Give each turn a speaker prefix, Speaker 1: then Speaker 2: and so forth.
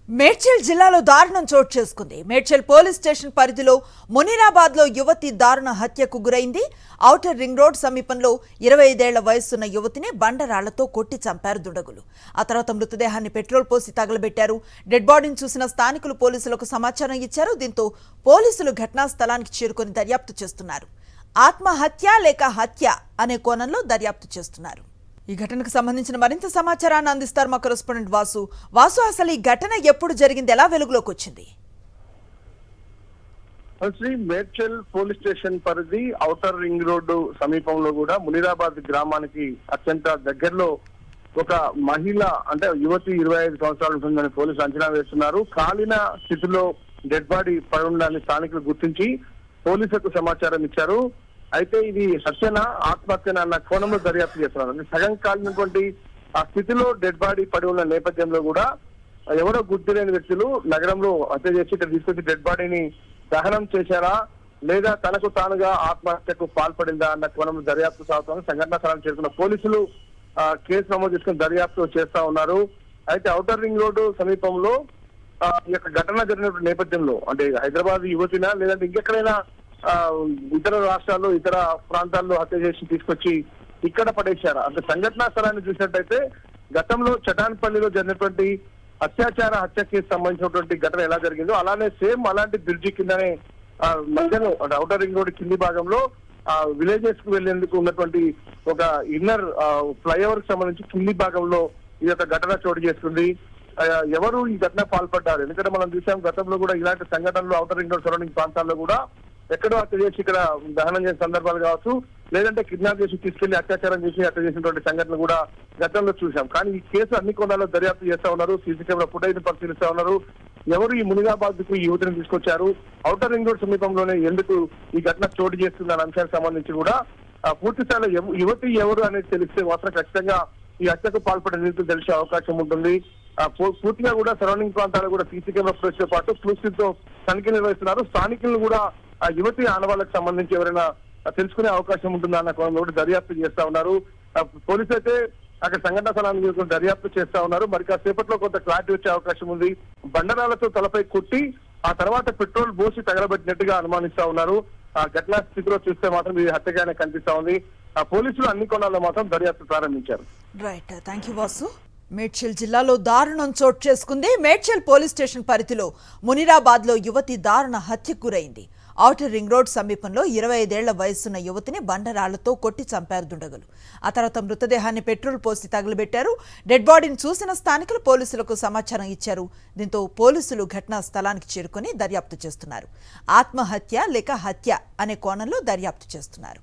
Speaker 1: మేడ్చల్ జిల్లాలో దారుణం చోటు చేసుకుంది. మేడ్చల్ పోలీస్ స్టేషన్ పరిధిలో మునీరాబాద్లో యువతి దారుణ హత్యకు గురైంది. ఔటర్ రింగ్ రోడ్ సమీపంలో 25 ఏళ్ల వయసున్న యువతిని బండరాళ్లతో కొట్టి చంపారు దుండగులు. ఆ తర్వాత మృతదేహాన్ని పెట్రోల్ పోసి తగలబెట్టారు. డెడ్ బాడీని చూసిన స్థానికులు పోలీసులకు సమాచారం ఇచ్చారు. దీంతో పోలీసులు ఘటనా స్థలానికి చేరుకొని దర్యాప్తు చేస్తున్నారు. ఆత్మహత్య లేక హత్య అనే కోణంలో దర్యాప్తు చేస్తున్నారు. ఈ ఘటనకు సంబంధించిన మరింత సమాచారాన్ని అందిస్తారు మా కరెస్పాండెంట్ వాసు. అసలు ఈ ఘటన ఎప్పుడు జరిగింది, ఎలా వెలుగులోకి వచ్చింది?
Speaker 2: మేడ్చల్ పోలీస్ స్టేషన్ పరిధి ఔటర్ రింగ్ రోడ్డు సమీపంలో కూడా మునీరాబాద్ గ్రామానికి అత్యంత దగ్గరలో ఒక మహిళ అంటే యువతి 25 సంవత్సరాలు ఉంటుందని పోలీసులు అంచనా వేస్తున్నారు. కాలిన స్థితిలో డెడ్ బాడీ పడి ఉండాలని స్థానికులు గుర్తించి పోలీసులకు సమాచారం ఇచ్చారు. అయితే ఇది హత్యన ఆత్మహత్యన అన్న కోణంలో దర్యాప్తు చేస్తున్నారు. సగం కాలినటువంటి ఆ స్థితిలో డెడ్ బాడీ పడి ఉన్న నేపథ్యంలో కూడా ఎవరో గుర్తులేని వ్యక్తులు నగరంలో హత్య చేసి ఇక్కడ తీసుకొచ్చి డెడ్ బాడీని దహనం చేశారా లేదా తనకు తానుగా ఆత్మహత్యకు పాల్పడిందా అన్న కోణంలో దర్యాప్తు సాగుతుంది. సంఘటనా స్థలానికి చేరుకున్న పోలీసులు కేసు నమోదు చేసుకుని దర్యాప్తు చేస్తా ఉన్నారు. అయితే ఔటర్ రింగ్ రోడ్డు సమీపంలో ఈ యొక్క ఘటన జరిగిన నేపథ్యంలో అంటే హైదరాబాద్ యువతినా లేదంటే ఇంకెక్కడైనా ఇతర రాష్ట్రాల్లో ఇతర ప్రాంతాల్లో హత్య చేసి తీసుకొచ్చి ఇక్కడ పడేశారు అంటే సంఘటనా స్థలాన్ని చూసినట్టయితే గతంలో చటాన్పల్లిలో జరిగినటువంటి అత్యాచార హత్య కేసు సంబంధించినటువంటి ఘటన ఎలా జరిగిందో అలానే సేమ్ అలాంటి బ్రిడ్జి కిందనే మధ్యలో అంటే ఔటర్ రింగ్ రోడ్ కింది భాగంలో విలేజెస్ కు వెళ్లేందుకు ఉన్నటువంటి ఒక ఇన్నర్ ఫ్లైఓవర్ కి సంబంధించి కింది భాగంలో ఈ యొక్క ఘటన చోటు చేస్తుంది. ఎవరు ఈ ఘటన పాల్పడ్డారు? ఎందుకంటే మనం చూసాం గతంలో కూడా ఇలాంటి సంఘటనలు ఔటర్ రింగ్ రోడ్ సరౌండింగ్ ప్రాంతాల్లో కూడా ఎక్కడో హత్య చేసి ఇక్కడ దహనం చేసిన సందర్భాలు కావచ్చు, లేదంటే కిడ్నాప్ చేసి తీసుకెళ్లి అత్యాచారం చేసి హత్య చేసినటువంటి సంఘటనలు కూడా గతంలో చూసాం. కానీ ఈ కేసు అన్ని కోణాల్లో దర్యాప్తు చేస్తా ఉన్నారు. సీసీ కెమెరా ఫుటేజ్ పరిశీలిస్తా ఉన్నారు. ఎవరు ఈ మునిరాబాద్ కు ఈ యువతిని తీసుకొచ్చారు, ఔటర్ రింగ్ రోడ్ సమీపంలోనే ఎందుకు ఈ ఘటన చోటు చేస్తుంది అనే అంశానికి సంబంధించి కూడా పూర్తి స్థాయిలో యువతి ఎవరు అనేది తెలిస్తే మాత్రం ఖచ్చితంగా ఈ హత్యకు పాల్పడే నిధులు తెలిసే అవకాశం ఉంటుంది. పూర్తిగా కూడా సరౌండింగ్ ప్రాంతాల్లో కూడా సీసీ కెమెరా ఫుటేజ్ తో పాటు క్లూస్ తో తనిఖీలు నిర్వహిస్తున్నారు. స్థానికులను కూడా ఆ యువతి ఆనవాళ్ళకి సంబంధించి ఎవరైనా తెలుసుకునే అవకాశం ఉంటుందా అన్న కోణంలో కూడా దర్యాప్తు చేస్తా ఉన్నారు. పోలీసు అయితే అక్కడ సంఘటన స్థలాన్ని దర్యాప్తు చేస్తా ఉన్నారు. మరి కాసేపట్లో కొంత క్లారిటీ వచ్చే అవకాశం ఉంది. బండరాలతో తలపై కొట్టి ఆ తర్వాత పెట్రోల్ పోసి తగలబెట్టినట్టుగా అనుమానిస్తా ఉన్నారు. ఆ ఘటనా స్థితిలో చూస్తే మాత్రం ఇది హత్యగానే కనిపిస్తా ఉంది. ఆ పోలీసులు అన్ని కోణాల్లో మాత్రం దర్యాప్తు ప్రారంభించారు.
Speaker 1: Right, thank you Vasu. Medchal జిల్లాలో దారుణం చోటు చేసుకుంది. మేడ్చల్ పోలీస్ స్టేషన్ పరిధిలో మునీరాబాద్ లో యువతి దారుణ హత్యకు గురైంది. ఔటర్ రింగ్ రోడ్ సమీపంలో 25 ఏళ్ల వయసున్న యువతిని బండరాళ్లతో కొట్టి చంపారు దుండగులు. ఆ తర్వాత మృతదేహాన్ని పెట్రోల్ పోసి తగలబెట్టారు. డెడ్ బాడీని చూసిన స్థానికులు పోలీసులకు సమాచారం ఇచ్చారు. దీంతో పోలీసులు ఘటనా స్థలానికి చేరుకొని దర్యాప్తు చేస్తున్నారు. ఆత్మహత్య లేక హత్య అనే కోణంలో దర్యాప్తు చేస్తున్నారు.